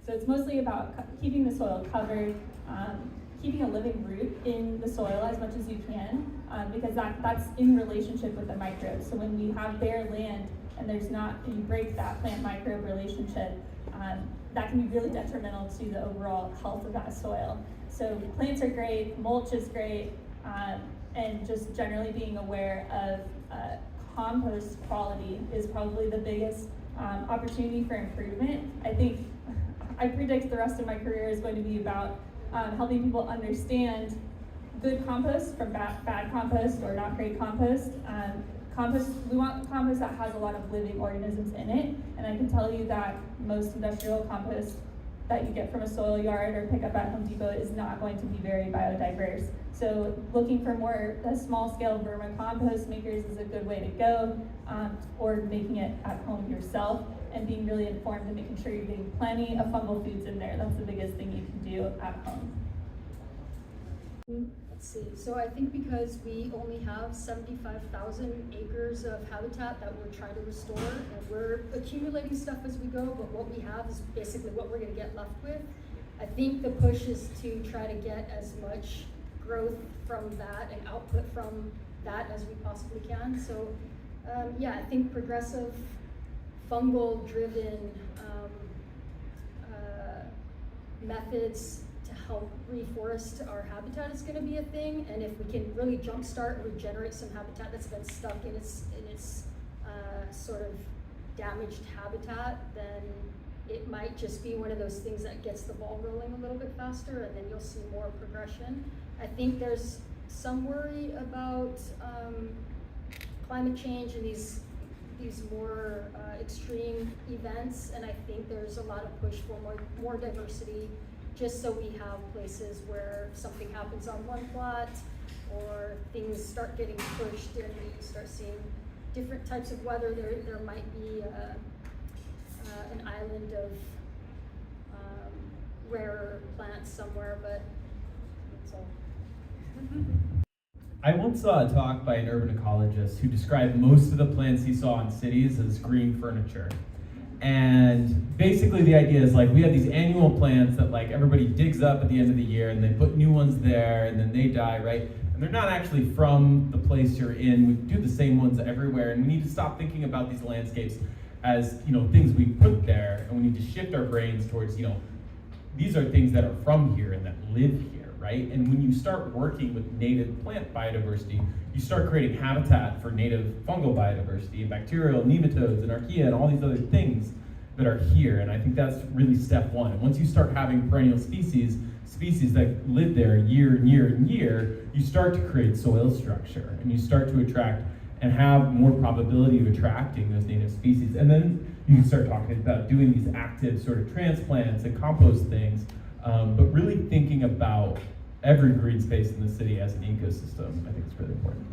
So it's mostly about keeping the soil covered, keeping a living root in the soil as much as you can, because that's in relationship with the microbes. So when you have bare land and you break that plant-microbe relationship, that can be really detrimental to the overall health of that soil. So plants are great, mulch is great, and just generally being aware of compost quality is probably the biggest opportunity for improvement. I predict the rest of my career is going to be about helping people understand good compost from bad compost or not great compost. We want compost that has a lot of living organisms in it, and I can tell you that most industrial compost that you get from a soil yard or pick up at Home Depot is not going to be very biodiverse. So looking for more small scale vermicompost makers is a good way to go, or making it at home yourself and being really informed and making sure you're getting plenty of fungal foods in there. That's the biggest thing you can do at home. Let's see, so I think because we only have 75,000 acres of habitat that we're trying to restore, and we're accumulating stuff as we go, but what we have is basically what we're gonna get left with. I think the push is to try to get as much growth from that and output from that as we possibly can. So yeah, I think progressive fungal driven methods to help reforest our habitat is going to be a thing, and if we can really jumpstart and regenerate some habitat that's been stuck in its sort of damaged habitat, then it might just be one of those things that gets the ball rolling a little bit faster, and then you'll see more progression. I think there's some worry about climate change and these more extreme events, and I think there's a lot of push for more diversity, just so we have places where something happens on one plot or things start getting pushed and we start seeing different types of weather. There might be an island of rare plants somewhere, but that's all. I once saw a talk by an urban ecologist who described most of the plants he saw in cities as green furniture. And basically the idea is like we have these annual plants that like everybody digs up at the end of the year and they put new ones there and then they die, right? And they're not actually from the place you're in. We do the same ones everywhere, and we need to stop thinking about these landscapes as, things we put there, and we need to shift our brains towards, these are things that are from here and that live here, right? And when you start working with native plant biodiversity, you start creating habitat for native fungal biodiversity and bacterial nematodes and archaea and all these other things that are here. And I think that's really step one. And once you start having perennial species that live there year and year and year, you start to create soil structure, and you start to attract and have more probability of attracting those native species. And then you can start talking about doing these active sort of transplants and compost things, but really thinking about every green space in the city as an ecosystem, I think is really important.